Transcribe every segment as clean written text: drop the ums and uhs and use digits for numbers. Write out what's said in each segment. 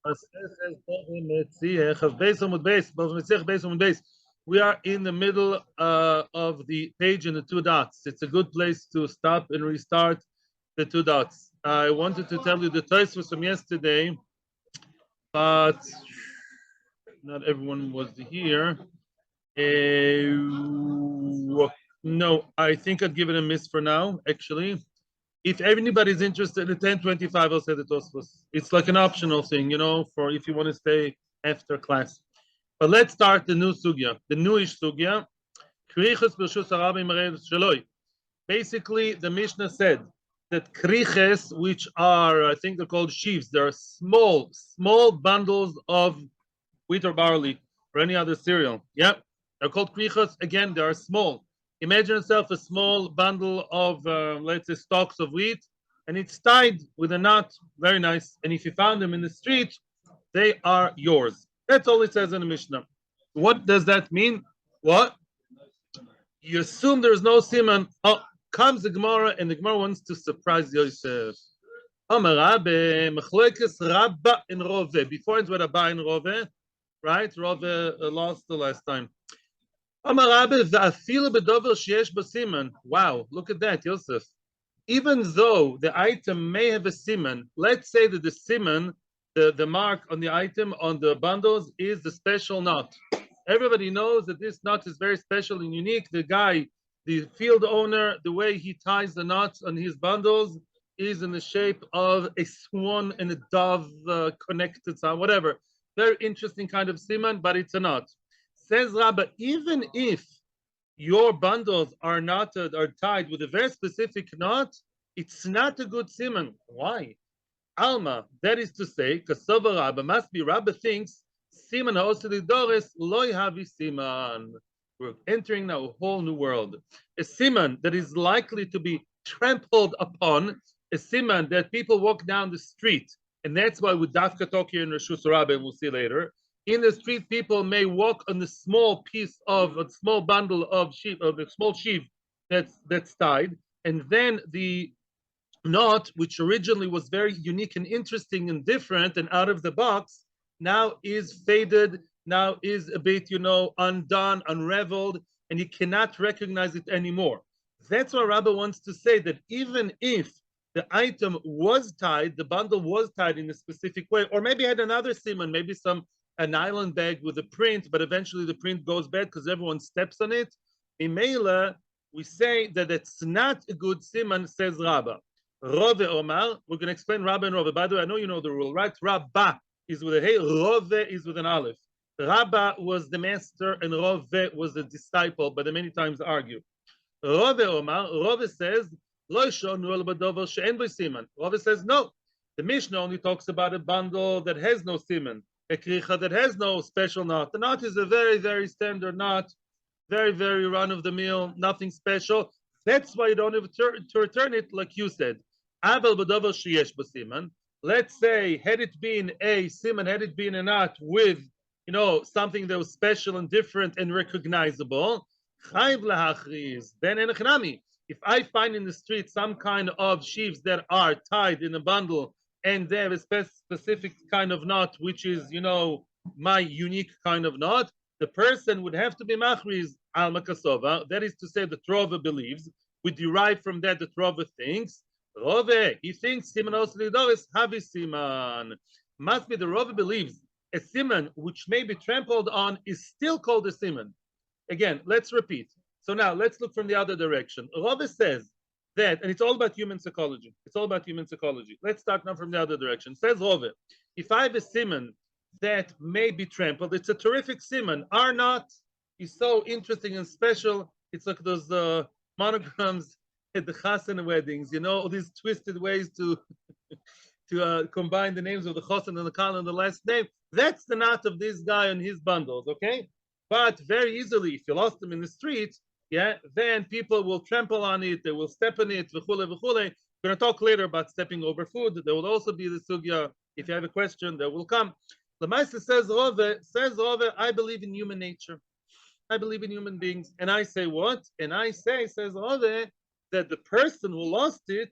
We are in the middle of the page in the two dots. It's a good place to stop and restart the two dots. I wanted to tell you the Tosfos from yesterday, but not everyone was here. No, I think I'd give it a miss for now, actually. If anybody's interested in 10:25, I'll say the Tosfos. It's like an optional thing, for if you want to stay after class. But let's start the new sugya, the newish sugya. Basically, the Mishnah said that kriches, which are, I think they're called sheaves, they are small bundles of wheat or barley or any other cereal. Yeah, they're called kriches. Again, they are small. Imagine yourself a small bundle of, let's say, stalks of wheat, and it's tied with a knot. Very nice. And if you found them in the street, they are yours. That's all it says in the Mishnah. What does that mean? What? You assume there's no siman. Oh, comes the Gemara, and the Gemara wants to surprise Yosef. Amar Rabbe, Machlekes Rabba in Rove. Before it's with Abba in Rove, right? Rove lost the last time. Amar Rabbe, Va'afilu bedover sheyesh b'siman. Wow, look at that, Yosef. Even though the item may have a siman, let's say that the siman, the mark on the item, on the bundles, is the special knot. Everybody knows that this knot is very special and unique. The guy, the field owner, the way he ties the knots on his bundles is in the shape of a swan and a dove connected, whatever. Very interesting kind of siman, but it's a knot. Says Rabba, even if your bundles are knotted, are tied with a very specific knot, it's not a good siman. Why? Alma, that is to say, Kasova Rabba, must be Rabba thinks siman ha'osilidoris loy havi siman. We're entering now a whole new world. A siman that is likely to be trampled upon, a siman that people walk down the street, and that's why with Dafka talk here in Rishus Rabba, and we'll see later. In the street, people may walk on the small piece of a small bundle of sheep, of a small sheep that's tied, and then the knot, which originally was very unique and interesting and different and out of the box, now is faded, now is a bit, undone, unraveled, and you cannot recognize it anymore. That's what Rabbi wants to say, that even if the item was tied, the bundle was tied in a specific way, or maybe had another siman, maybe a nylon bag with a print, but eventually the print goes bad because everyone steps on it. In Mela, we say that it's not a good siman, says Rabba. Rove Omar, we're going to explain Rabba and Rove. By the way, I know you know the rule, right? Rabba is with a hey, Rove is with an aleph. Rabba was the master and Rove was the disciple, but they many times argue. Rove Omar, Rove says, Lo shonu al she'en bo siman. Rove says, no. The Mishnah only talks about a bundle that has no siman, a kricha that has no special knot. The knot is a very, very standard knot, very, very run-of-the-mill, nothing special. That's why you don't have to return it, like you said. Aval b'davar sheyesh b'siman. Let's say, had it been a siman, had it been a knot with, something that was special and different and recognizable, chayv lahachriz, then enechnami. If I find in the street some kind of sheaves that are tied in a bundle and they have a specific kind of knot, which is, my unique kind of knot, the person would have to be machriz al makasova. That is to say, the Trova believes. We derive from that the Trova thinks. Rove, he thinks siman oslidoris havi siman. Must be the Rove believes a siman which may be trampled on is still called a siman. Again, let's repeat. So now let's look from the other direction. Rove says that, and it's all about human psychology. It's all about human psychology. Let's start now from the other direction. Says Rove, if I have a siman that may be trampled, it's a terrific siman. Our knot is so interesting and special. It's like those monograms at the Chassan weddings, all these twisted ways to combine the names of the Chassan and the Kala and the last name. That's the knot of this guy on his bundles, okay? But very easily, if you lost them in the street, then people will trample on it, they will step on it, v'chule, v'chule. We're going to talk later about stepping over food. There will also be the sugya. If you have a question, that will come. Lamaisa says Rove, I believe in human nature. I believe in human beings. And I say what? And I say, says Rove, that the person who lost it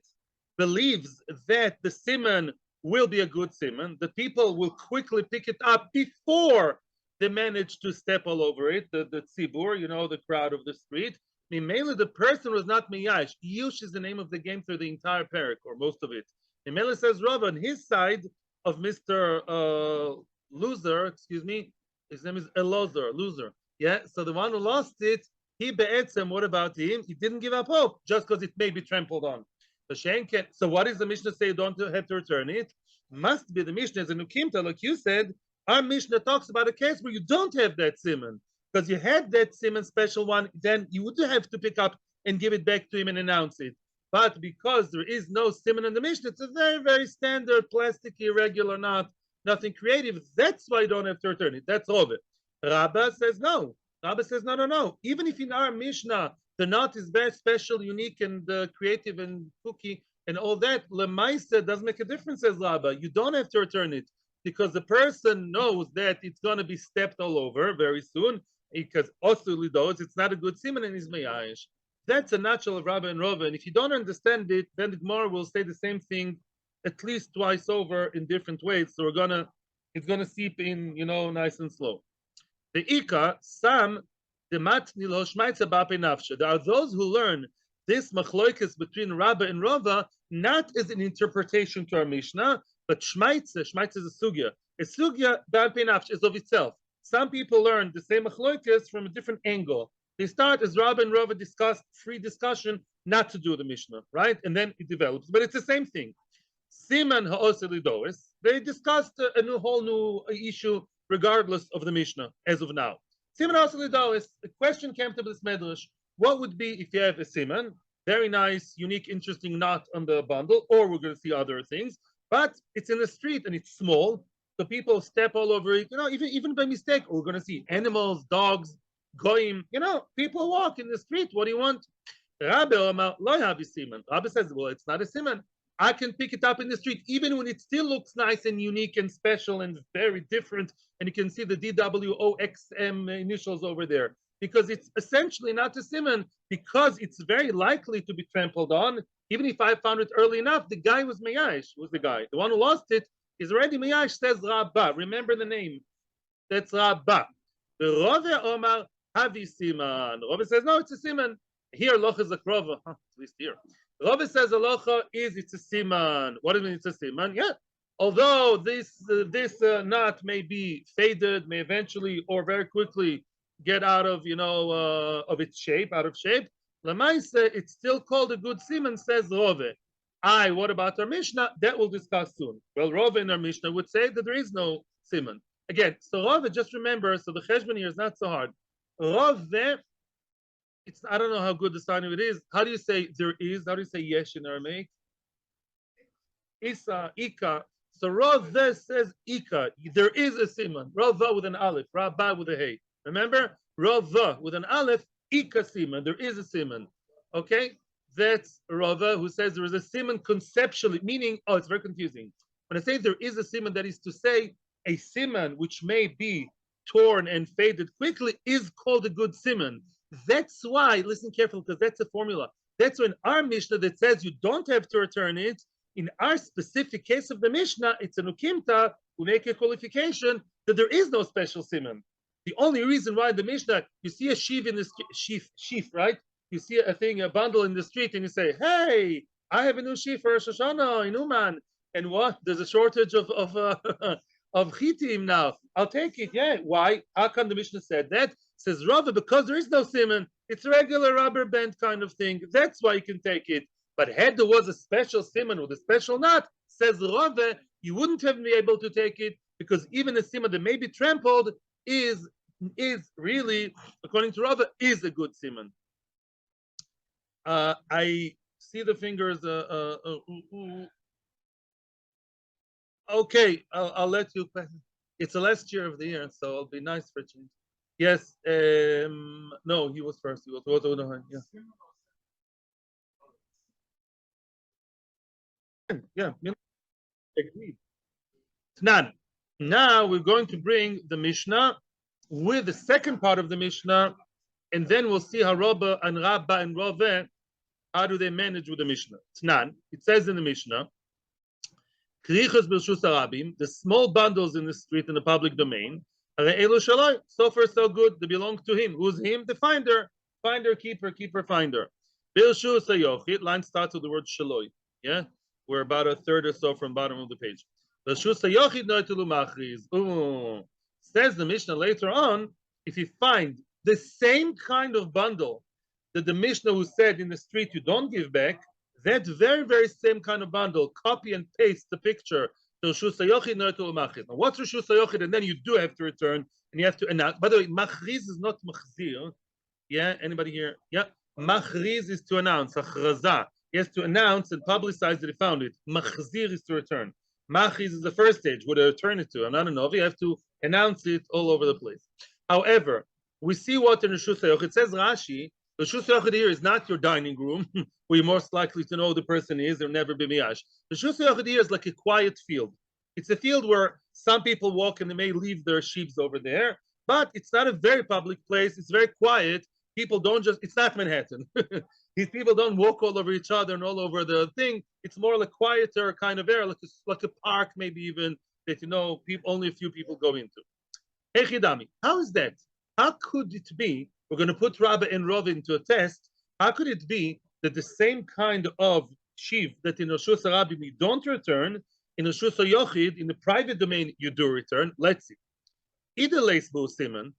believes that the siman will be a good siman. The people will quickly pick it up before they manage to step all over it. The tzibur, the crowd of the street. Mainly the person was not miyash. Yush is the name of the game through the entire parak, or most of it. Mimele says Rav on his side of Mr. Loser, excuse me, his name is Elazar, loser. Yeah, so the one who lost it, he be'etzem, what about him? He didn't give up hope just because it may be trampled on. So what does the Mishnah say? You don't have to return it. Must be the Mishnah as a nukimta, like you said. Our Mishnah talks about a case where you don't have that siman. Because you had that siman special one, then you would have to pick up and give it back to him and announce it. But because there is no siman in the Mishnah, it's a very, very standard, plasticky, regular knot, nothing creative. That's why you don't have to return it. That's all of it. Rabbah says no. Rabbah says no. Even if in our Mishnah the knot is very special, unique, and creative and cookie and all that, Lemaisa doesn't make a difference, says Rabbah. You don't have to return it because the person knows that it's going to be stepped all over very soon. Because osuli those, it's not a good siman and is meyayish. That's a natural of Rabbah and Rava. And if you don't understand it, then the Gemara will say the same thing at least twice over in different ways. So it's gonna seep in, nice and slow. The Ika, Sam, the Matnilo Shmaitza Bape Nafsha. There are those who learn this machloikis between Rabbah and Rava not as an interpretation to our Mishnah, but Shmaitza is a sugya. A sugya Bape Nafsha is of itself. Some people learn the same machloikis from a different angle. They start as Rabbah and Rava discussed free discussion not to do the Mishnah, right? And then it develops, but it's the same thing. Siman ha'oselidois. They discussed a whole new issue regardless of the Mishnah as of now. Siman ha'oselidois. The question came to this medrash: what would be if you have a siman, very nice, unique, interesting knot on the bundle, or we're going to see other things, but it's in the street and it's small. So people step all over it, even by mistake. We're going to see animals, dogs, goyim, people walk in the street. What do you want? Rabbi says, well, it's not a siman. I can pick it up in the street, even when it still looks nice and unique and special and very different. And you can see the DWOXM initials over there. Because it's essentially not a siman, because it's very likely to be trampled on. Even if I found it early enough, the guy was Meyash, was the guy. The one who lost it is already Meyash, says Rabbah. Remember the name. That's Rabbah. The Rove Omar Havi Siman. Rove says, no, it's a siman. Here, Loch is a krova. At least here. Rove says, Alocha it's a siman. What do you mean it's a siman? Yeah. Although this knot may be faded, may eventually or very quickly get out of, of its shape, Lamaise, it's still called a good siman, says Rove. What about our Mishnah? That we'll discuss soon. Well, Rove in our Mishnah would say that there is no siman. Again, so Rove, just remember, so the cheshbon here is not so hard. Rove, I don't know how good the sign of it is. How do you say there is? How do you say yesh in Aramaic? Isa, Ika. So Rove says Ika. There is a siman. Rava with an aleph, Rabba with a hey. Remember? Rava with an aleph, Ika siman. There is a siman. Okay? That's Rava who says there is a siman conceptually, meaning, it's very confusing. When I say there is a siman, that is to say, a siman which may be torn and faded quickly is called a good siman. That's why, listen carefully, because that's a formula. That's when our Mishnah that says you don't have to return it, in our specific case of the Mishnah, it's a nukimta who make a qualification that there is no special siman. The only reason why the Mishnah, you see a sheaf in the sheaf, right? You see a bundle in the street and you say, hey, I have a new sheaf for Rosh Hashanah in Uman. And what? There's a shortage of chitim now. I'll take it. Yeah. Why? How come the Mishnah said that? Says Rava, because there is no siman. It's a regular rubber band kind of thing. That's why you can take it. But had there was a special siman with a special knot, says Rava, you wouldn't have been able to take it because even a siman that may be trampled is really, according to Rava, is a good siman. I see the fingers. Okay, I'll let you. It's the last year of the year, so it'll be nice for change. Yes. No, he was first. He was yeah. Yeah. Agreed. None. Now we're going to bring the Mishnah with the second part of the Mishnah, and then we'll see how Rabbah and Rove, how do they manage with the Mishnah. Tnan, it says in the Mishnah, Krichos b'rshus harabim, the small bundles in the street in the public domain, so far so good, they belong to him. Who's him? The finder, finder, keeper, keeper, finder. B'rshus hayochid, line starts with the word shaloi. Yeah, we're about a third or so from bottom of the page. B'rshus hayochid noitelu machriz. Says the Mishnah later on, if you find the same kind of bundle that the Mishnah who said in the street you don't give back, that very, very same kind of bundle, copy and paste the picture to Reshus HaYochid Noetul Machriz. Now, what's Reshus HaYochid? And then you do have to return, and you have to announce. By the way, Machriz is not Machzir. Yeah, anybody here? Yeah, Machriz is to announce, Achraza. He has to announce and publicize that he found it. Machzir is to return. Machriz is the first stage. What do I return it to? I'm not a Novi. You have to announce it all over the place. However, we see what in Reshus HaYochid. It says Rashi, the Reshus HaYochid here is not your dining room, where you're most likely to know who the person is. There'll never be miyash. The Reshus HaYochid here is like a quiet field. It's a field where some people walk and they may leave their sheep over there, but it's not a very public place. It's very quiet. People don't just, it's not Manhattan. These people don't walk all over each other and all over the thing. It's more like quieter kind of area, like a park, maybe even that, you know, people, only a few people go into. Echidami, how is that? How could it be? We're going to put Rabba and Rov into a test. How could it be that the same kind of sheaf that in Reshus HaRabim you don't return, in Reshus HaYochid, in the private domain, you do return? Let's see. Either leis bo siman,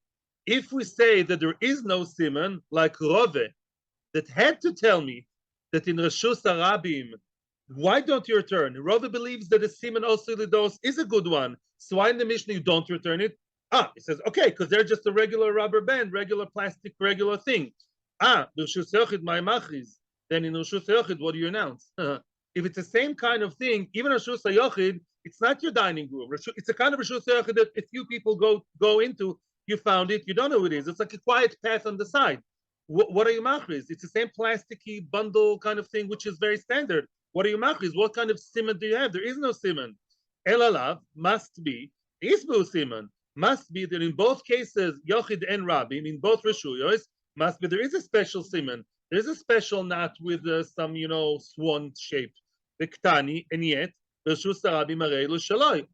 if we say that there is no siman, like Rove, that had to tell me that in Reshus HaRabim, why don't you return? Rove believes that the siman also lidos is a good one. So why in the Mishnah you don't return it? He says, okay, because they're just a regular rubber band, regular plastic, regular thing. Reshus HaYochid my machriz. Then in Reshus HaYochid, what do you announce? If it's the same kind of thing, even Reshus HaYochid, it's not your dining room. It's a kind of Reshus HaYochid that a few people go into. You found it, you don't know who it is. It's like a quiet path on the side. What are you machriz? It's the same plasticky bundle kind of thing, which is very standard. What are you machriz? What kind of siman do you have? There is no siman. Elalav must be isbu siman. Must be that in both cases, Yochid and Rabim, in both Reshuyos, must be there is a special siman. There is a special knot with some, you know, swan shape. The Ktani, and yet, Reshus HaRabim Arei Shaloi.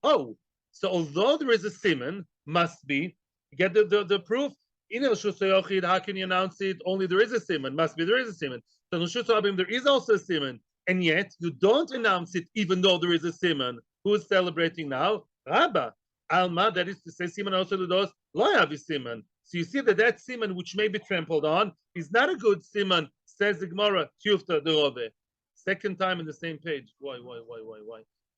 So although there is a siman, must be, get the proof. In Reshus HaYochid, how can you announce it? Only there is a siman. Must be there is a siman. So in Reshus HaRabim, there is also a siman. And yet, you don't announce it even though there is a siman. Who is celebrating now? Rabbah. Alma, that is to say, siman also lidos, lo yavi siman. So you see that siman, which may be trampled on, is not a good siman, says the Gemara, tiyufta de Rove. Second time in the same page. Why?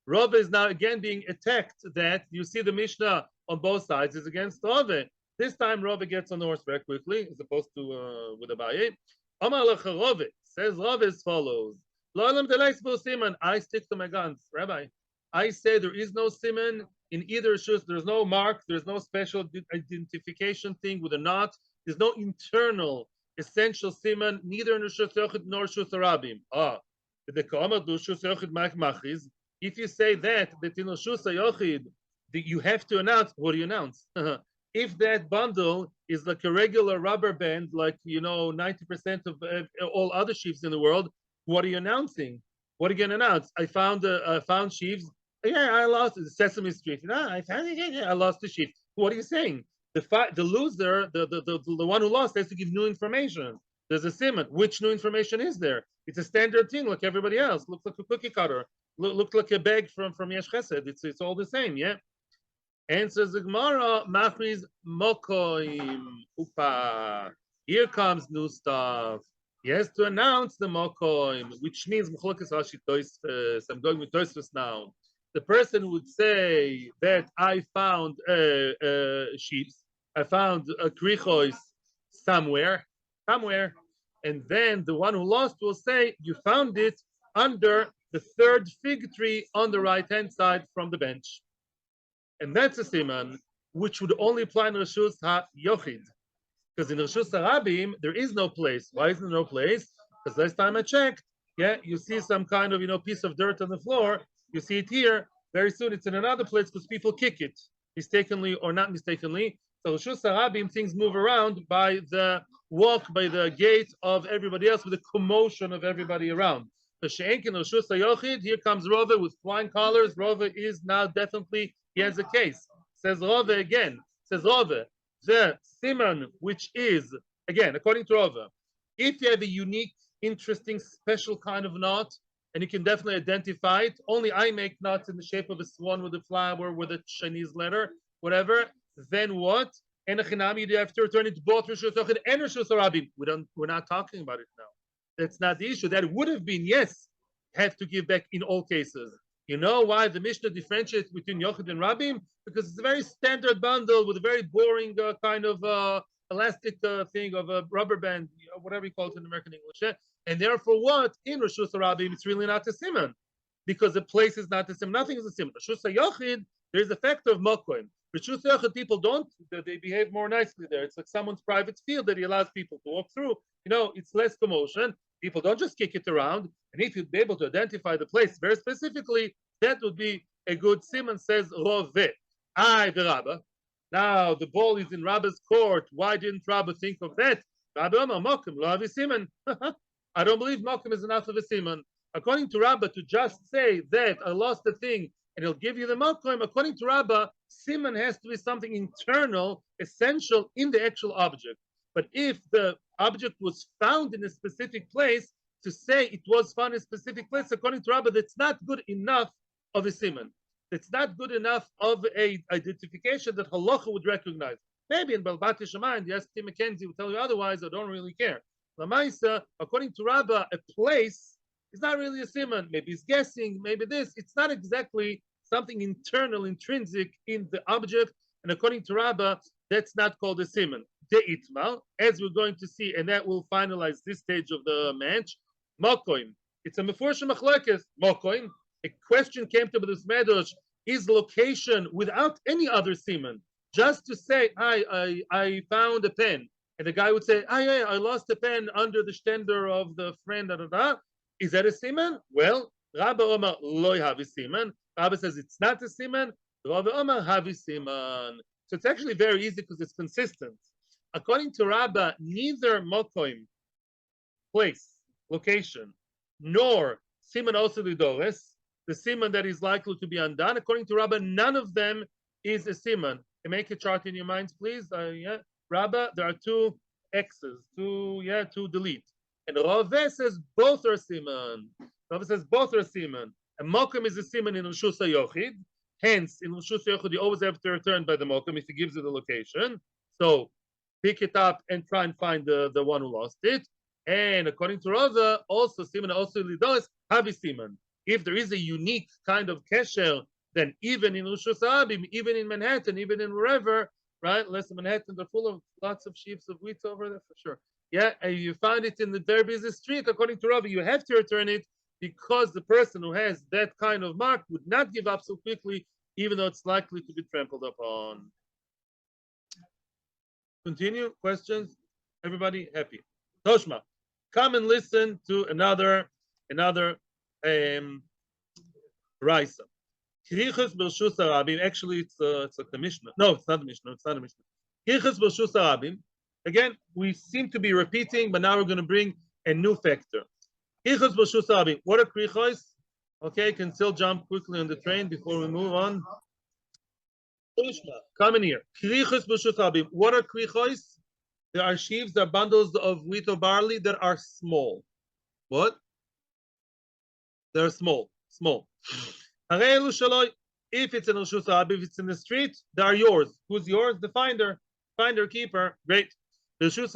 Rove is now again being attacked that you see the Mishnah on both sides is against Rove. This time Rove gets on the horse very quickly, as opposed to with Abaye. Amar lecha Rove, says Rove as follows. Lo elam deleis bo siman. I stick to my guns. Rabbi, I say there is no siman in either Reshus. There's no mark. There's no special identification thing with a knot. There's no internal essential siman, neither in Reshus HaYochid nor Reshus HaRabim. If you say that in Reshus HaYochid that you have to announce, what do you announce? If that bundle is like a regular rubber band, like 90% of all other sheaves in the world, what are you announcing? What are you going to announce? I found sheaves. Yeah, I lost Sesame Street. I found it. Yeah, I lost the sheep. What are you saying? The loser, the one who lost, has to give new information. There's a siman. Which new information is there? It's a standard thing, like everybody else. Looks like a cookie cutter. Looks like a bag from Yesh Chesed. It's all the same. Yeah. Answers the Gemara. Machriz mokoim upa. Here comes new stuff. He has to announce the mokoim, which means Mechlokes Rashi Tosfos. I'm going with Tosfos now. The person would say that I found sheep, I found a krichos somewhere, and then the one who lost will say, you found it under the third fig tree on the right-hand side from the bench. And that's a siman, which would only apply in Reshus HaYochid. Because in Reshus HaRabim, there is no place. Why is there no place? Because last time I checked, you see some kind of piece of dirt on the floor. You see it here. Very soon it's in another place because people kick it, mistakenly or not mistakenly. So Reshus HaRabim, things move around by the gate of everybody else, with the commotion of everybody around. Here comes Rava with flying colors. Rava is now definitely, he has a case. Says Rava again. Says Rava, the siman, which is, again, according to Rava, if you have a unique, interesting, special kind of knot, and you can definitely identify it, only I make knots in the shape of a swan with a flower, with a Chinese letter, whatever, then what? And you have to return it to both Rishus Yochid and Rishus Harabim. We're not talking about it now. That's not the issue. That would have been, yes, have to give back in all cases. You know why the Mishnah differentiates between Yochid and Rabim? Because it's a very standard bundle with a very boring kind of elastic thing of a rubber band, whatever you call it in American English. And therefore, what? In Rishus Harabim, it's really not a siman. Because the place is not the siman. Nothing is a siman. Rishus Yochid, there's the factor of Mokoim. Rishus Yochid, people don't, they behave more nicely there. It's like someone's private field that he allows people to walk through. You know, it's less commotion. People don't just kick it around. And if you'd be able to identify the place very specifically, that would be a good siman, says Rove. I, the Rabbah. Now the ball is in Rabbah's court. Why didn't Rabbah think of that? Rabbah Omar Mokum, lo avi siman. I don't believe Mokum is enough of a siman. According to Rabbah, to just say that I lost the thing and he'll give you the Mokum, according to Rabbah, siman has to be something internal, essential in the actual object. But if the object was found in a specific place, to say it was found in a specific place, according to Rabbah, that's not good enough of a siman. It's not good enough of a identification that halacha would recognize. Maybe in Balbat Shamayim, the ST McKenzie will tell you otherwise. I don't really care. Lamaisa, according to Rabbah, a place is not really a siman. Maybe he's guessing. Maybe this. It's not exactly something internal, intrinsic in the object. And according to Rabbah, that's not called a siman. De'itmal, as we're going to see, and that will finalize this stage of the match. Mokoim. It's a mefursha machlekes. Mokoim. A question came to this medrash: is location without any other siman? Just to say, I found a pen, and the guy would say, I lost a pen under the stender of the friend. Da, da, da. Is that a siman? Well, Rabbi Omar loy havi siman. Rabbi says it's not a siman. Rabbi Omar havi siman. So it's actually very easy because it's consistent. According to Rabbah, neither mokoim, place, location, nor siman also lidores, the siman that is likely to be undone. According to Rabbah, none of them is a siman. Make a chart in your minds, please. Yeah, Rabbah, there are two X's, two delete. And Rave says both are siman. Rave says both are siman. And mokum is a siman in Rishus Yochid. Hence, in Rishus Yochid, you always have to return by the mokum if he gives you the location. So pick it up and try and find the one who lost it. And according to Rava, also siman also lidos havi siman. If there is a unique kind of kesher, then even in Rishus Harabim, even in Manhattan, even in wherever, right? Less in Manhattan, they're full of lots of sheaves of wheat over there for sure. Yeah, and you find it in the very busy street. According to Rava, you have to return it because the person who has that kind of mark would not give up so quickly, even though it's likely to be trampled upon. Continue. Questions? Everybody happy? Toshma, come and listen to another Raisa. Krichus b'Rishus Harabim. Actually, it's like the Mishnah. No, it's not the Mishnah. It's not a Mishnah. Krichus b'Rishus Harabim. Again, we seem to be repeating, but now we're going to bring a new factor. Krichus b'Rishus Harabim. What are krichos? Okay, can still jump quickly on the train before we move on. Come in here. Krichos b'Rishus Harabim. What are krichos? There are sheaves, there are bundles of wheat or barley that are small. What? They're small. If it's in Rishus Harabim, if it's in the street, they are yours. Who's yours? The finder, keeper. Great. We've seen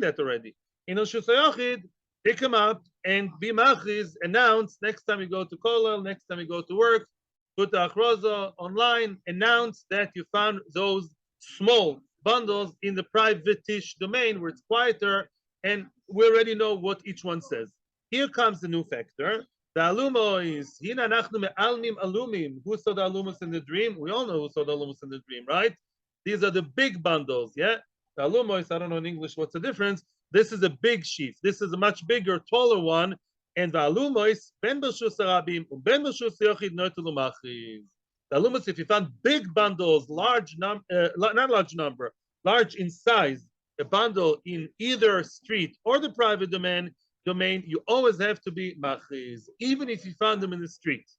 that already. In Rishus Yochid, pick them up and be machriz, announce next time you go to kollel, next time you go to work, put the achroza online, announce that you found those small bundles in the private-ish domain where it's quieter, and we already know what each one says. Here comes the new factor. The alumos, hina nachnu me'almim alumim. Who saw the alumos in the dream? We all know who saw the alumos in the dream, right? These are the big bundles, yeah? The alumos, I don't know in English what's the difference. This is a big sheaf. This is a much bigger, taller one. And the alumos, ben b'Rishus Harabim, ben b'Rishus Yochid noitelu machiv. The alumos, if you found big bundles, not large number, large in size, a bundle in either street or the private domain, domain, you always have to be machiz, even if you found them in the street.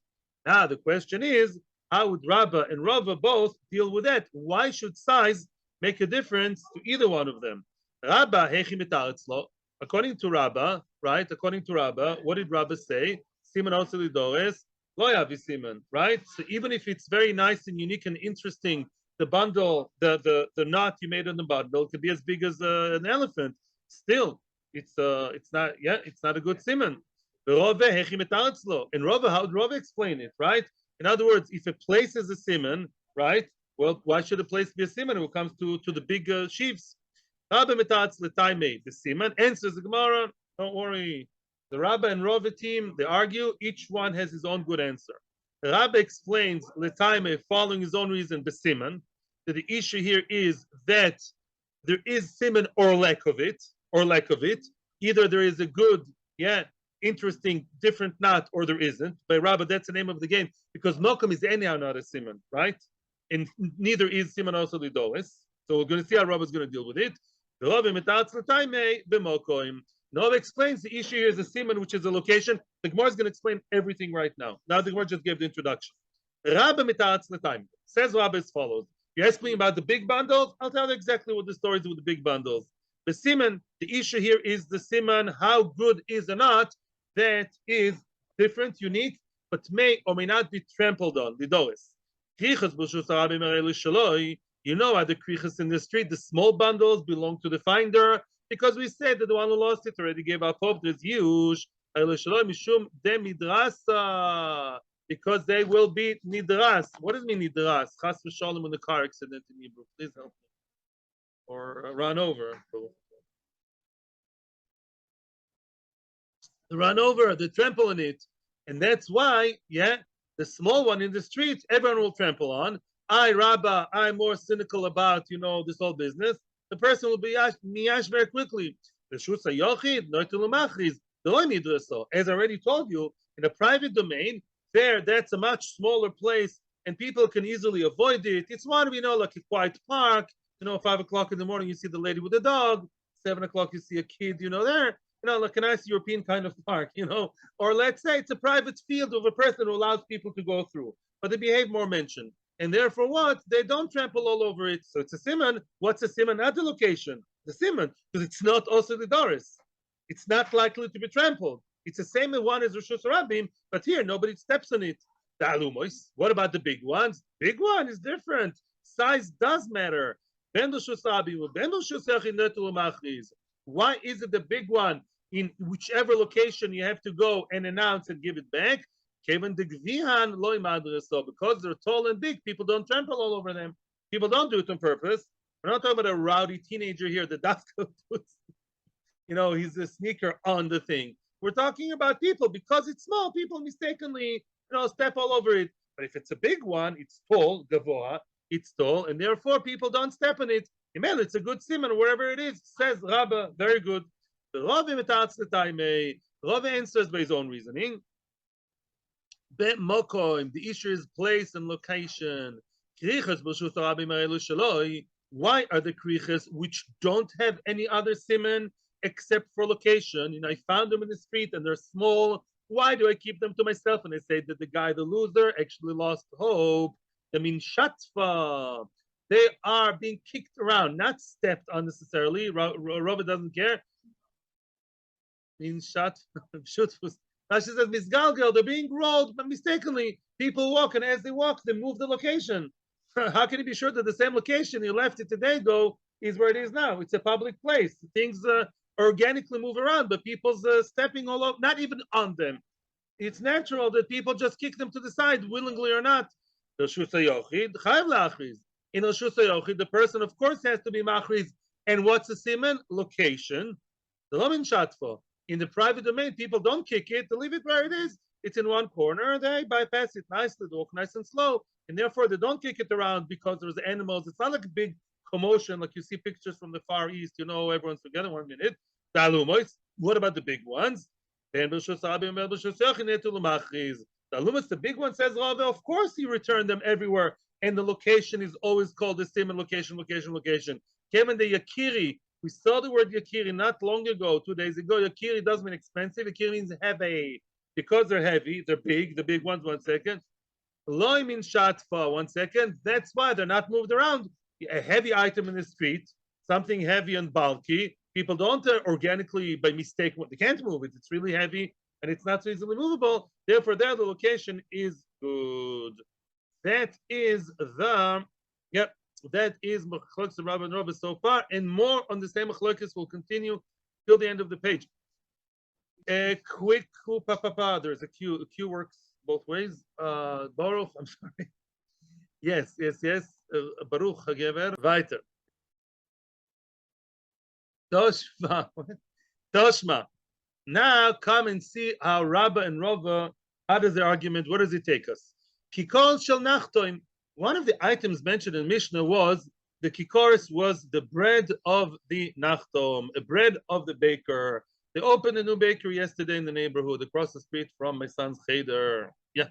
Now the question is, how would Rabba and Rava both deal with that? Why should size make a difference to either one of them? Rabba hechi mitaretzlo. According to Rabba, right? According to Rabba, what did Rabba say? Siman also lidores, lo yavi siman, right? So even if it's very nice and unique and interesting, the bundle, the knot you made on the bundle could be as big as an elephant. Still, it's not, yeah, it's not a good siman. And Rava, how would Rava explain it, right? In other words, if a place is a siman, right? Well, why should a place be a siman when it comes to the big sheaves? Rabba metatz l'taimei. The siman answers the Gemara. Don't worry. The Rabba and Rava team, they argue. Each one has his own good answer. The Rabba explains l'taimei, following his own reason, b'siman, that the issue here is that there is siman or lack of it, Either there is a good, yeah, interesting, different knot, or there isn't. By Rabba, that's the name of the game, because Mokum is anyhow not a siman, right? And neither is siman also lidois. So we're going to see how Rabba is going to deal with it. Nova explains the issue here is a siman, which is a location. The Gemara is going to explain everything right now. Now the Gemara just gave the introduction. Rabba mitatz l'taimei says Rabba as follows. You ask me about the big bundles, I'll tell you exactly what the story is with the big bundles. The siman, the issue here is the siman, how good is or not, that is different, unique, but may or may not be trampled on. Lidoris. You know, at the krichas in the street, the small bundles belong to the finder, because we said that the one who lost it already gave up hope. There's huge, because they will be nidras. What does it mean nidras? Chas v'shalom in the car accident in Hebrew. Please help me. Or run over. The run over, the trample on it. And that's why, yeah, the small one in the street, everyone will trample on. Rabba, I'm more cynical about, this whole business. The person will be miyash very quickly. As I already told you, in a private domain, that's a much smaller place, and people can easily avoid it. It's one, like a quiet park. 5 o'clock in the morning, you see the lady with the dog. 7 o'clock, you see a kid, there. Like a nice European kind of park, Or let's say it's a private field of a person who allows people to go through. But they behave more mentioned. And therefore what? They don't trample all over it. So it's a siman. What's a siman? Not the location. The siman. Because it's not also the doris. It's not likely to be trampled. It's the same one as Rosh Hashanah, but here nobody steps on it. The alumos. What about the big ones? Big one is different. Size does matter. Why is it the big one in whichever location you have to go and announce and give it back? Because they're tall and big, people don't trample all over them. People don't do it on purpose. We're not talking about a rowdy teenager here that does he's a sneaker on the thing. We're talking about people, because it's small, people mistakenly, step all over it. But if it's a big one, it's tall, gavoa, it's tall, and therefore people don't step on it. Amen, it's a good siman, wherever it is, says Rabba, very good. The Rabba answers by his own reasoning. The issue is place and location. Why are the kriches which don't have any other siman except for location? I found them in the street and they're small. Why do I keep them to myself? And I say that the guy, the loser, actually lost hope. I mean, shatfa. They are being kicked around, not stepped unnecessarily. Rava doesn't care. Means shatfa. Rashi says, misgalgal, they're being rolled, but mistakenly. People walk, and as they walk, they move the location. How can you be sure that the same location you left it a day ago is where it is now? It's a public place. Things organically move around, but people's stepping all over, not even on them. It's natural that people just kick them to the side, willingly or not. In Reshus HaYochid, the person, of course, has to be machriz. And what's the siman? Location. The lomin shatfo. In the private domain, people don't kick it, they leave it where it is. It's in one corner, they bypass it nicely, they walk nice and slow, and therefore they don't kick it around because there's animals. It's not like a big commotion, like you see pictures from the Far East, everyone's together 1 minute. What about the big ones? The big one says, of course you return them everywhere, and the location is always called the same location. Kevin the Yakiri, We saw the word yakiri not long ago, 2 days ago. Yakiri doesn't mean expensive. Yakiri means heavy. Because they're heavy, they're big, the big ones, 1 second. Loi means shatfa, 1 second. That's why they're not moved around. A heavy item in the street, something heavy and bulky, people don't organically, by mistake, they can't move it. It's really heavy and it's not so easily movable. Therefore, there the location is good. That is yep, that is Machlokes of Rabba and Rabba so far, and more on the same Machlokes will continue till the end of the page. A quick there's a Q. A Q works both ways. Baruch, I'm sorry. Yes. Baruch Hagever. Weiter. Toshma. Now come and see how Rabba and Rava, how does the argument, where does it take us? Kikol shel nachtoim. One of the items mentioned in Mishnah was the kikoris was the bread of the nachtom, a bread of the baker. They opened a new bakery yesterday in the neighborhood across the street from my son's cheder. Yeah.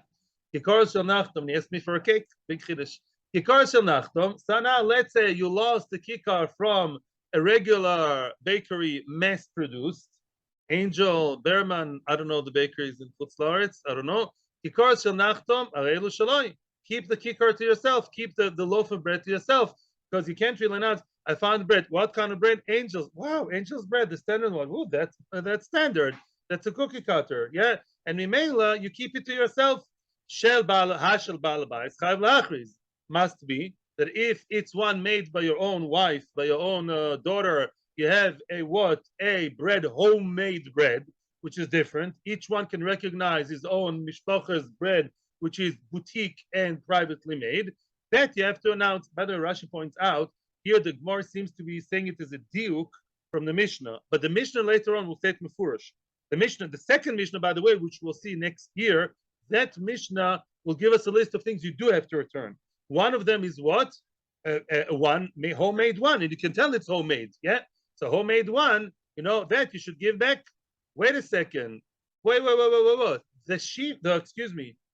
Kikoris shel nachtom. He asked me for a cake. Big chiddush. Kikoris shel nachtom. So now let's say you lost the kikar from a regular bakery mass-produced. Angel, Berman, I don't know the bakeries in Chutz La'aretz, I don't know. Kikar shel nachtom, arelu shaloi. Keep the kikar to yourself. Keep the loaf of bread to yourself. Because you can't really announce, I found bread. What kind of bread? Angels. Wow, angel's bread, the standard one. Ooh, that's standard. That's a cookie cutter. Yeah. And Mimela, you keep it to yourself. Shel hashel balabais, chayv lachriz. Must be that if it's one made by your own wife, by your own daughter, you have a bread, homemade bread, which is different. Each one can recognize his own mishpacha's bread, which is boutique and privately made. That you have to announce. By the way, Rashi points out here the Gemara seems to be saying it as a diuk from the Mishnah, but the Mishnah later on will say it mefurish. The Mishnah, the second Mishnah, by the way, which we'll see next year, that Mishnah will give us a list of things you do have to return. One of them is what? One homemade one, and you can tell it's homemade. Yeah, so homemade one, that you should give back. Wait a second. Wait.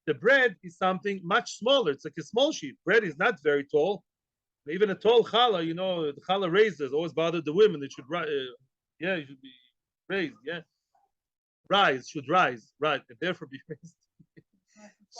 The bread is something much smaller. It's like a small sheet. Bread is not very tall. Even a tall challah, the challah raisers always bothered the women. It should rise. It should be raised. Yeah, should rise. Right, and therefore be raised.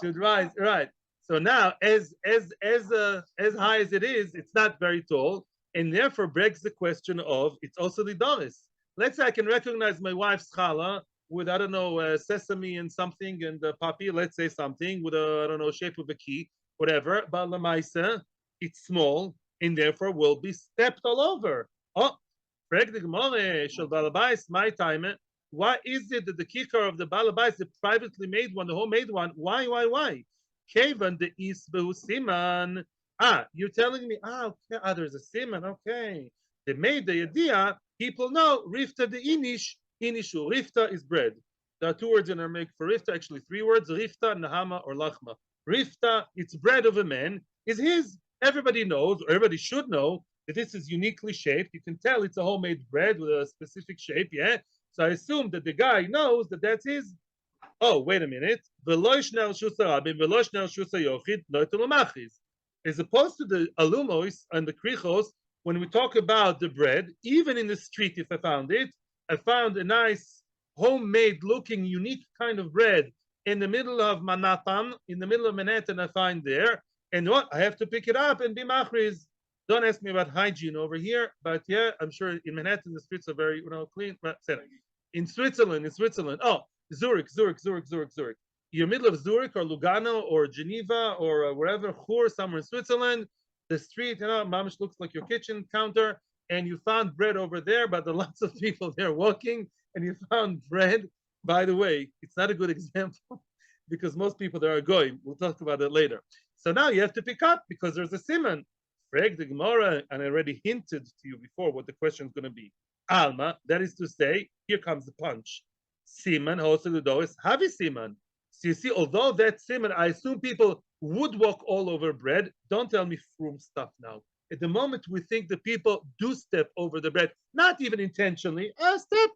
Should rise. Right. So now, as high as it is, it's not very tall, and therefore begs the question of it's also the doris. Let's say I can recognize my wife's challah with, I don't know, sesame and something and poppy, let's say something with a, I don't know, shape of a key, whatever. But lamaisa, it's small and therefore will be stepped all over. Oh, my time. Why is it that the kikar of the balabais, the privately made one, the homemade one, why? Kevan the isbu siman. You're telling me, okay, there's a siman, okay. They made the idea, people know, rifta the inishu. Rifta is bread. There are 2 words in Aramaic for rifta, actually 3 words, rifta, nahama, or lachma. Rifta, it's bread of a man, is his. Everybody knows, or everybody should know, that this is uniquely shaped. You can tell it's a homemade bread with a specific shape, yeah? So I assume that the guy knows that that's his. Oh, wait a minute. As opposed to the alumos and the krichos, when we talk about the bread, even in the street, if I found a nice homemade looking unique kind of bread in the middle of Manhattan, I find there, and what? I have to pick it up and be machriz. Don't ask me about hygiene over here, but yeah, I'm sure in Manhattan the streets are very clean. In Switzerland, Zurich. You're middle of Zurich or Lugano or Geneva or wherever, Chur, somewhere in Switzerland. The street, mamish looks like your kitchen counter, and you found bread over there, but there are lots of people there walking, and you found bread. By the way, it's not a good example because most people there are going. We'll talk about it later. So now you have to pick up because there's a siman. Frag the Gemara, and I already hinted to you before what the question is going to be. Alma, that is to say, here comes the punch. Siman, hoseludois, havi siman. So you see, although that siman, I assume people would walk all over bread. Don't tell me frum stuff now. At the moment, we think that people do step over the bread, not even intentionally. Step,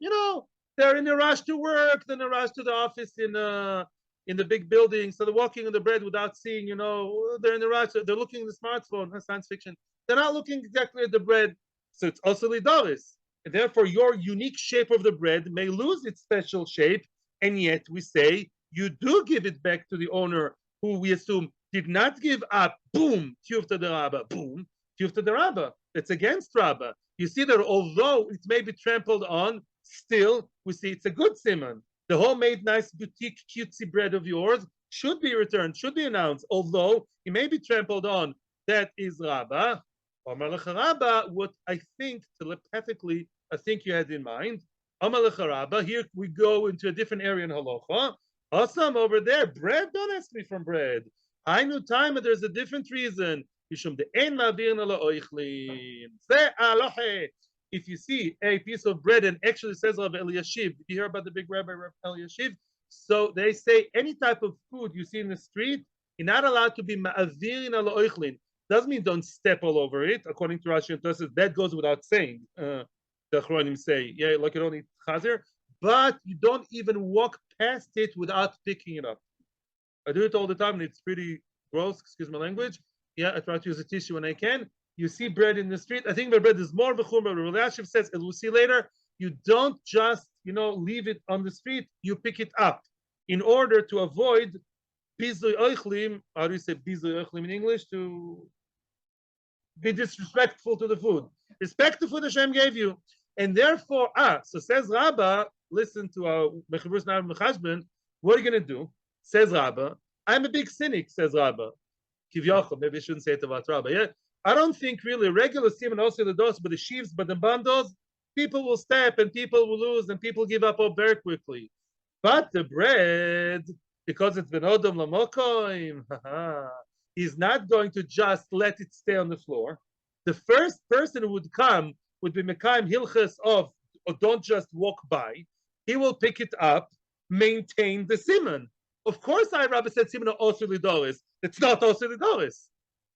they're in a rush to work, then a rush to the office in the big building. So they're walking on the bread without seeing, they're in a rush. They're looking at the smartphone, science fiction. They're not looking exactly at the bread. So it's also lidoris. And therefore, your unique shape of the bread may lose its special shape, and yet we say you do give it back to the owner, who we assume did not give up. Boom, tiyufta de rabba. Boom, tiyufta de rabba. That's against rabba. You see that although it may be trampled on, still we see it's a good siman. The homemade, nice boutique, cutesy bread of yours should be returned, should be announced, although it may be trampled on. That is rabba. What I think telepathically, I think you had in mind. Here we go into a different area in halacha. Awesome, over there, bread. Don't ask me from bread. I knew time, but there's a different reason. If you see a piece of bread and actually says Rav Eliashiv, did you hear about the big Rabbi Rav Eliashiv? So they say any type of food you see in the street, you're not allowed to be ma'avirin ala oichlin. Doesn't mean don't step all over it. According to Rashi and Tosfos, that goes without saying. The Achronim say, yeah, like you don't eat chazer, but you don't even walk past it without picking it up. I do it all the time, and it's pretty gross. Excuse my language. Yeah, I try to use a tissue when I can. You see bread in the street. I think the bread is more v'chumra. Rav says, as we'll see later, you don't just leave it on the street. You pick it up in order to avoid bizoy oichlim. How do you say bizoy oichlim in English? To be disrespectful to the food. Respect the food Hashem gave you. And therefore, so says Rabbah, listen to our Mechavrus Na'am Mechashben, what are you going to do? Says Rabbah, I'm a big cynic, says Rabbah. Kivyachol, maybe I shouldn't say it about Rabbah. Yeah? I don't think really regular siman also the dos, but the sheaves, but the bandos, people will step and people will lose and people give up very quickly. But the bread, because it's been odom lamokoim, he's not going to just let it stay on the floor. The first person who would come would be Mekayim Hilches of don't just walk by. He will pick it up, maintain the siman. Of course, Rabbi said siman are osir lidoris. It's not osir lidoris,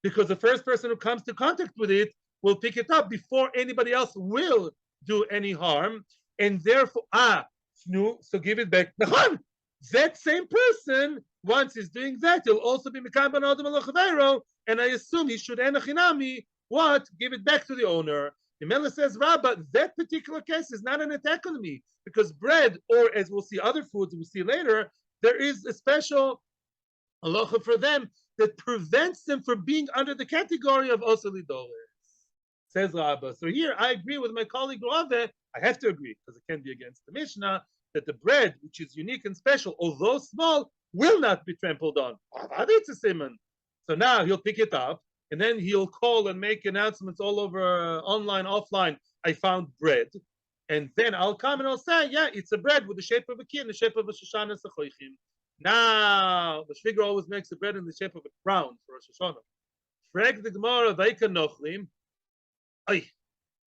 because the first person who comes to contact with it will pick it up before anybody else will do any harm, and therefore, so give it back. That same person, once he's doing that, he'll also be Mekayim ben Adam al-Chavero, and I assume he should enachinami, what? Give it back to the owner. The Mela says, Rabbah, that particular case is not an attack on me, because bread, or as we'll see other foods we'll see later, there is a special halacha for them that prevents them from being under the category of osili dollars, says Rabbah. So here I agree with my colleague Rave. I have to agree, because it can be against the Mishnah, that the bread, which is unique and special, although small, will not be trampled on. It's a siman. So now he'll pick it up, and then he'll call and make announcements all over, online, offline. I found bread. And then I'll come and I'll say, yeah, it's a bread with the shape of a kid, the shape of a Shoshana Sachoichim. Now, the Shvigra always makes the bread in the shape of a crown for a Shoshana. Frag the Gemara, Vaika Nochlim.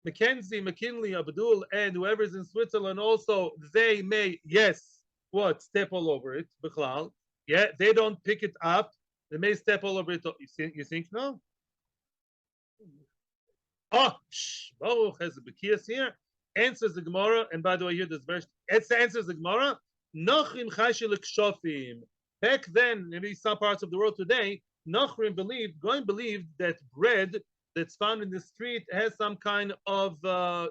Mackenzie, McKinley, Abdul, and whoever's in Switzerland also, they may, yes, step all over it, Bichlal. Yeah, they don't pick it up. They may step all over it. You think no? Baruch has a Bekias here. Answers the Gemara, and by the way, here this verse, it answers the Gemara. Nochrim chayshel kshofim. Back then, maybe some parts of the world today, Nochrim believed that bread that's found in the street has some kind of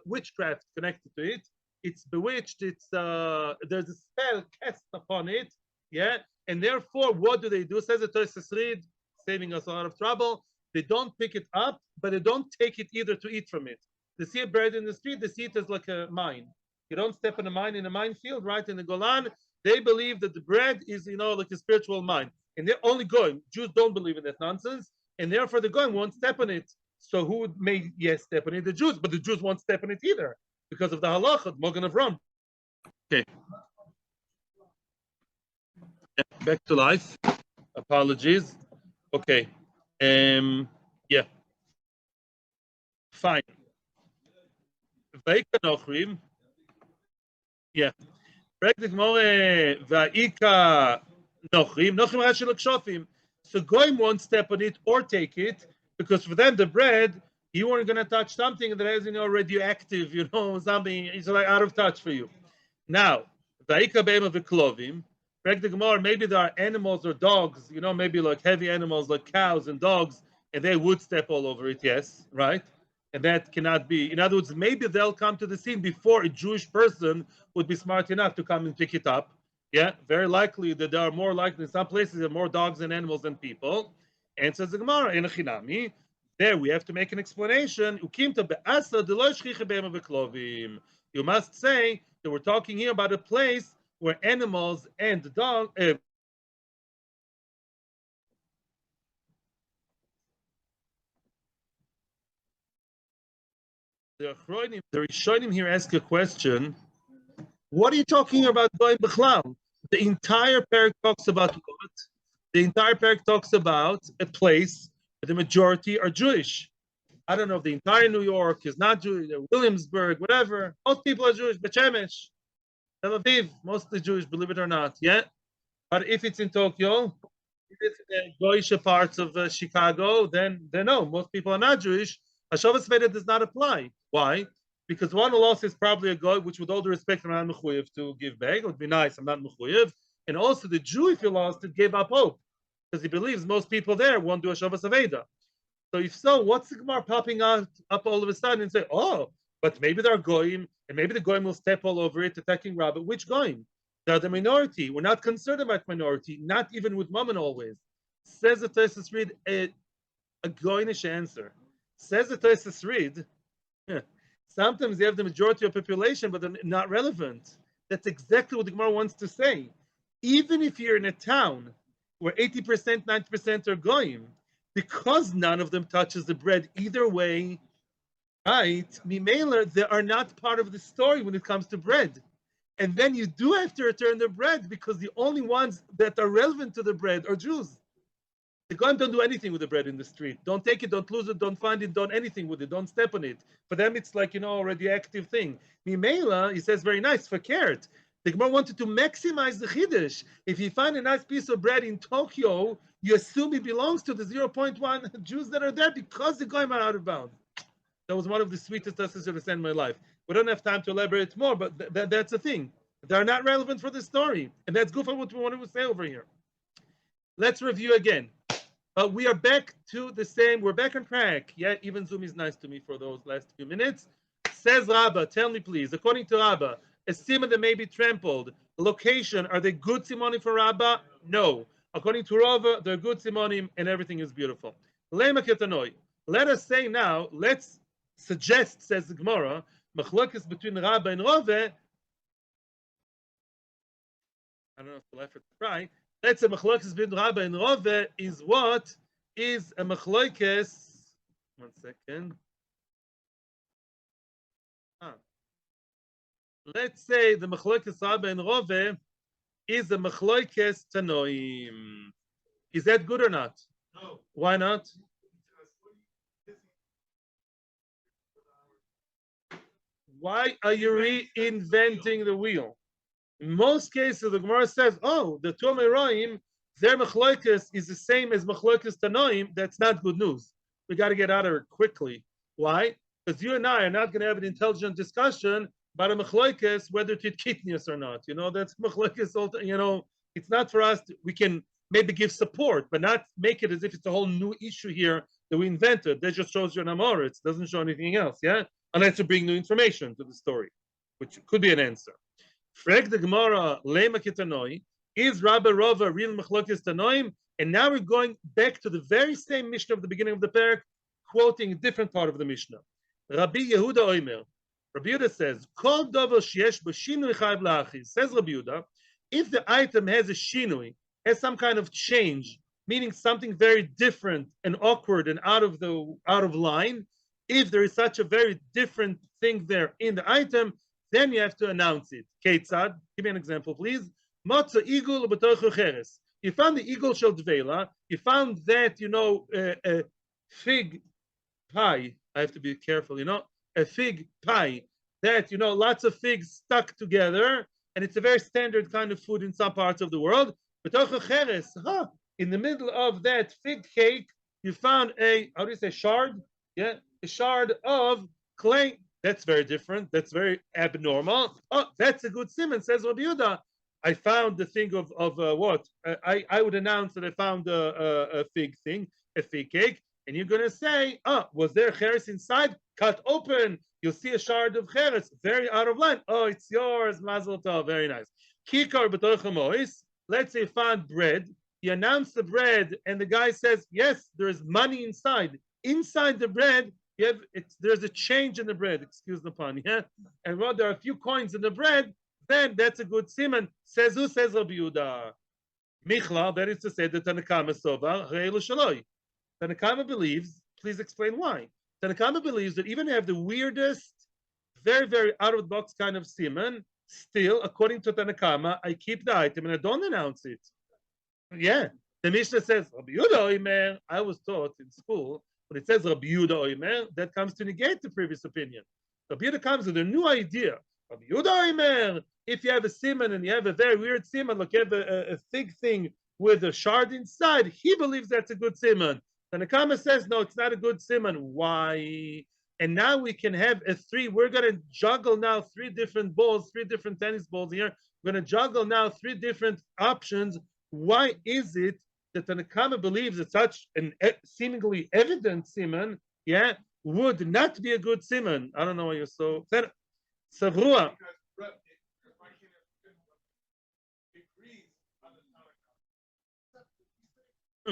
witchcraft connected to it. It's bewitched. There's a spell cast upon it. Yeah, and therefore, what do? Says the Tosfos Read, saving us a lot of trouble. They don't pick it up, but they don't take it either to eat from it. They see a bread in the street, they see it as like a mine. You don't step in a mine in a minefield, right? In the Golan, they believe that the bread is, like a spiritual mine. And they're only going. Jews don't believe in that nonsense, and therefore the going won't step on it. So who may, yes, step on it? The Jews, but the Jews won't step on it either because of the halacha, Mogan of Ram. Okay. Back to life. Apologies. Okay. Yeah. Fine. Yeah. So Goyim won't step on it or take it, because for them the bread, you weren't going to touch something that has radioactive, something is like out of touch for you. Now, maybe there are animals or dogs, maybe like heavy animals like cows and dogs, and they would step all over it, yes, right? And that cannot be. In other words, maybe they'll come to the scene before a Jewish person would be smart enough to come and pick it up. Yeah, very likely that there are more likely in some places there are more dogs and animals than people. And says the Gemara in a chinami. There we have to make an explanation. You must say that we're talking here about a place where animals and dogs. The Rishonim here ask a question. What are you talking about going b'chlal? The entire parak talks about what? The entire parak talks about a place where the majority are Jewish. I don't know if the entire New York is not Jewish, Williamsburg, whatever. Most people are Jewish. Bet Shemesh, Tel Aviv, mostly Jewish, believe it or not. Yeah, but if it's in Tokyo, if it's in the Goyish parts of Chicago, then no, most people are not Jewish. Hashavas Veda does not apply. Why? Because one who lost is probably a goy, which with all due respect, I'm not mechuyev to give back. It would be nice, I'm not mechuyev. And also the Jew, if you lost it, gave up hope. Because he believes most people there won't do a Shavas Aveda. So if so, what's the Gemara popping up all of a sudden and say, oh, but maybe they're goyim, and maybe the goyim will step all over it, attacking Rabbah. Which goyim? They're the minority. We're not concerned about minority, not even with Mammon always. Says the Tosfos read a goyinish answer. Says the Tosfos read, sometimes you have the majority of population, but they're not relevant. That's exactly what the Gemara wants to say. Even if you're in a town where 80%, 90% are goyim, because none of them touches the bread either way, right? Mimela, they are not part of the story when it comes to bread. And then you do have to return the bread because the only ones that are relevant to the bread are Jews. The Goyim don't do anything with the bread in the street. Don't take it, don't lose it, don't find it, don't anything with it, don't step on it. For them, it's like, a radioactive thing. Mimela, he says very nice, fakert. The Gemara wanted to maximize the Chiddush. If you find a nice piece of bread in Tokyo, you assume it belongs to the 0.1 Jews that are there because the Goyim are out of bounds. That was one of the sweetest lessons I've ever seen in my life. We don't have time to elaborate more, but that's the thing. They're not relevant for the story. And that's good for what we wanted to say over here. Let's review again. We are back to the same, we're back on track. Yeah, even Zoom is nice to me for those last few minutes. Says Rabbah, tell me please, according to Rabbah, a siman that may be trampled, location, are they good simanim for Rabbah? No. According to Rava, they're good simanim and everything is beautiful. Let us say now, let's suggest, says the Gemara, machlokes between Rabbah and Rava. I don't know if the left or the right. Let's say machlokes between Rabbah and Rava is what? Is a machlokes. 1 second. Let's say the machlokes Rabbah and Rava is a machlokes tanoim. Is that good or not? No. Why not? Why are you reinventing the wheel? In most cases, the Gemara says, oh, the two Meroim, their machlokes is the same as machlokes tanoim. That's not good news. We got to get out of it quickly. Why? Because you and I are not going to have an intelligent discussion about a machlokes, whether to eat kidneys or not. That's machlokes, it's not for us. We can maybe give support, but not make it as if it's a whole new issue here that we invented. That just shows you an amor. It doesn't show anything else, yeah? Unless you bring new information to the story, which could be an answer. Frag the Gemara, lema kitanoi, is Rabbi Rava real machlokes tanoim? And now we're going back to the very same Mishnah of the beginning of the parak, quoting a different part of the Mishnah. Rabbi Yehuda Oimer. Rabbi Yehuda says, Kol dover sheyesh b'shinui chayv la'achiz. Says Rabbi Yehuda, if the item has a shinui, has some kind of change, meaning something very different and awkward and out of line, if there is such a very different thing there in the item, then you have to announce it. Ketzad, give me an example, please. Motza igul b'toichu cheres. You found the eagle shel dvela. You found that, a fig pie. I have to be careful, a fig pie that, lots of figs stuck together, and it's a very standard kind of food in some parts of the world. B'toichu cheres, in the middle of that fig cake, you found shard? Yeah, a shard of clay. That's very different. That's very abnormal. Oh, that's a good siman, says Rabbi Yehuda. I found the thing of what? I would announce that I found a fig thing, a fig cake. and you're going to say, oh, was there cheres inside? Cut open. You'll see a shard of cheres, very out of line. Oh, it's yours, mazel tov, very nice. Kikar b'toich hamois. Let's say you found bread. You announce the bread, and the guy says, yes, there is money inside. Inside the bread, there's a change in the bread. Excuse the pun, yeah? And well, there are a few coins in the bread, then that's a good siman. Says who? Says Rabbi Yehuda. Michla, that is to say, the Tanakama Sovar, Re'elu Shaloi. Tanakama believes, please explain why. Tanakama believes that even if you have the weirdest, very, very out of the box kind of siman, still, according to Tanakama, I keep the item and I don't announce it. Yeah. The Mishnah says, Rabbi Yehuda Oimer, I was taught in school, when it says Rabbi Yehuda Oimer, that comes to negate the previous opinion. Rabbi Yehuda comes with a new idea. Rabbi Yehuda Oimer, if you have a siman and you have a very weird siman, like you have a thick thing with a shard inside, he believes that's a good siman. Tanakama says, no, it's not a good siman. Why? And now we can have we're going to juggle now three different balls, three different tennis balls here. We're going to juggle now three different options. Why is it that Tanakama believes that such an seemingly evident siman, yeah, would not be a good siman? I don't know why you're so... Savrua.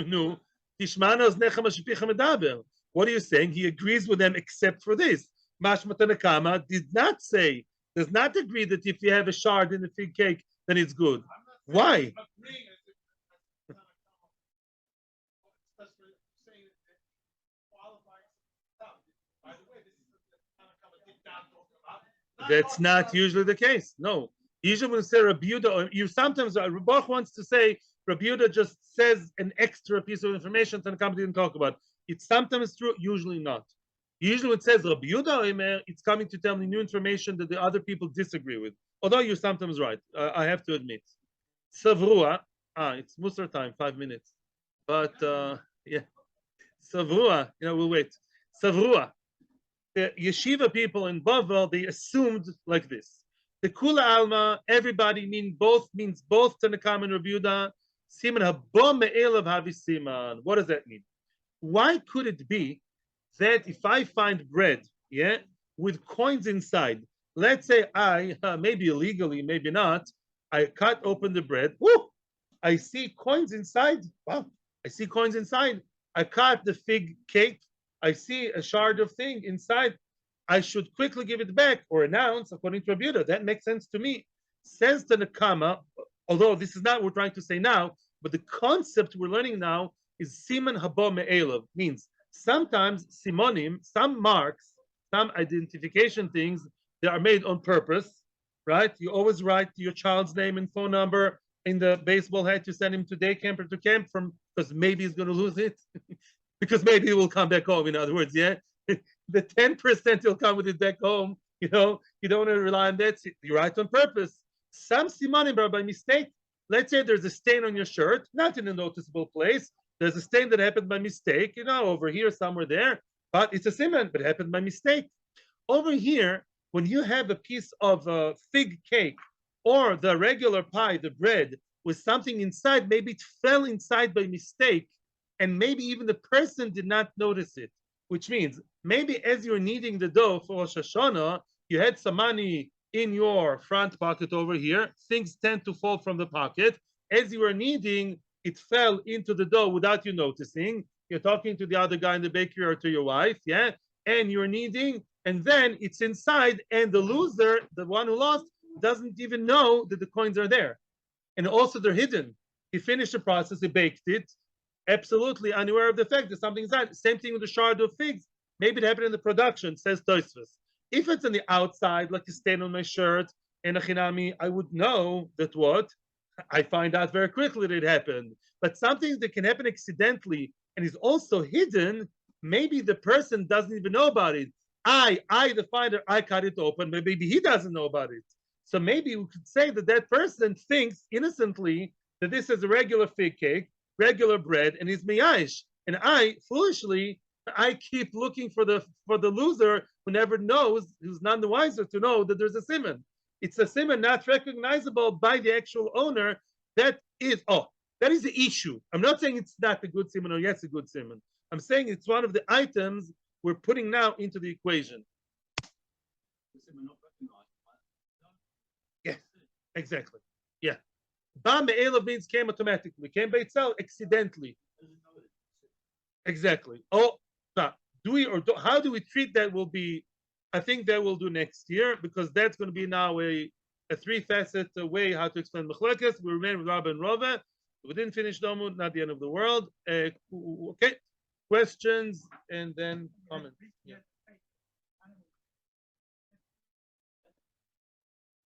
No. What are you saying? He agrees with them except for this. Mashma Tanakama did not say, does not agree that if you have a shard in the fig cake, then it's good. Why? That's not usually the case. No. Usually when you say Rabbi Yehuda, or you sometimes, Baruch wants to say, Rabbi Yehuda just says an extra piece of information Tanakama didn't talk about. It's sometimes true, usually not. Usually when it says Rabbi Yehuda, it's coming to tell me new information that the other people disagree with. Although you're sometimes right, I have to admit. Savrua, it's Musar time, 5 minutes. But, yeah. Savrua, we'll wait. Savrua. The yeshiva people in Bava, they assumed like this. The Kula Alma, everybody means both Tanakam and Rabbi Yehuda. Siman haba me'elav havi siman. What does that mean? Why could it be that if I find bread, yeah, with coins inside, let's say I, maybe illegally, maybe not, I cut open the bread, whoo, I see coins inside. Wow, I see coins inside. I cut the fig cake. I see a shard of thing inside. I should quickly give it back or announce, according to Rabbi Yehuda. That makes sense to me. Says the Nakama, although this is not what we're trying to say now, but the concept we're learning now is siman haba me'elav, means sometimes simanim, some marks, some identification things, they are made on purpose, right? You always write your child's name and phone number in the baseball hat to send him to day camp or to camp because maybe he's going to lose it. Because maybe he will come back home, in other words, yeah? The 10% he'll come with it back home, you don't want to rely on that. You write on purpose. Some simanim are by mistake. Let's say there's a stain on your shirt, not in a noticeable place. There's a stain that happened by mistake, over here, somewhere there, but it's a siman, but it happened by mistake. Over here, when you have a piece of fig cake or the regular pie, the bread, with something inside, maybe it fell inside by mistake, and maybe even the person did not notice it, which means maybe as you're kneading the dough for Rosh Hashanah, you had some money in your front pocket over here. Things tend to fall from the pocket. As you were kneading, it fell into the dough without you noticing. You're talking to the other guy in the bakery or to your wife, yeah? And you're kneading, and then it's inside, and the loser, the one who lost, doesn't even know that the coins are there. And also they're hidden. He finished the process, he baked it, absolutely unaware of the fact that something inside. Same thing with the shard of figs. Maybe it happened in the production, says Tosfos. If it's on the outside, like a stain on my shirt, and a chinami, I would know that what? I find out very quickly that it happened. But something that can happen accidentally and is also hidden, maybe the person doesn't even know about it. I, the finder, I cut it open, but maybe he doesn't know about it. So maybe we could say that that person thinks innocently that this is a regular fig cake, regular bread, and is miyash. And I, foolishly, I keep looking for the loser who never knows, who's none the wiser to know that there's a siman. It's a siman not recognizable by the actual owner. That is the issue. I'm not saying it's not a good siman or yes, a good siman. I'm saying it's one of the items we're putting now into the equation. Yeah, exactly. Yeah. Ba me'elav means came automatically. Came by itself accidentally. Exactly. Oh, do we or do, how do we treat that? Will be, I think that we'll do next year because that's going to be now a three-facet way how to explain Mechlekes. We remain with Rabbi and Rava. We didn't finish Amud, not the end of the world. Okay, questions and then comments. Yeah.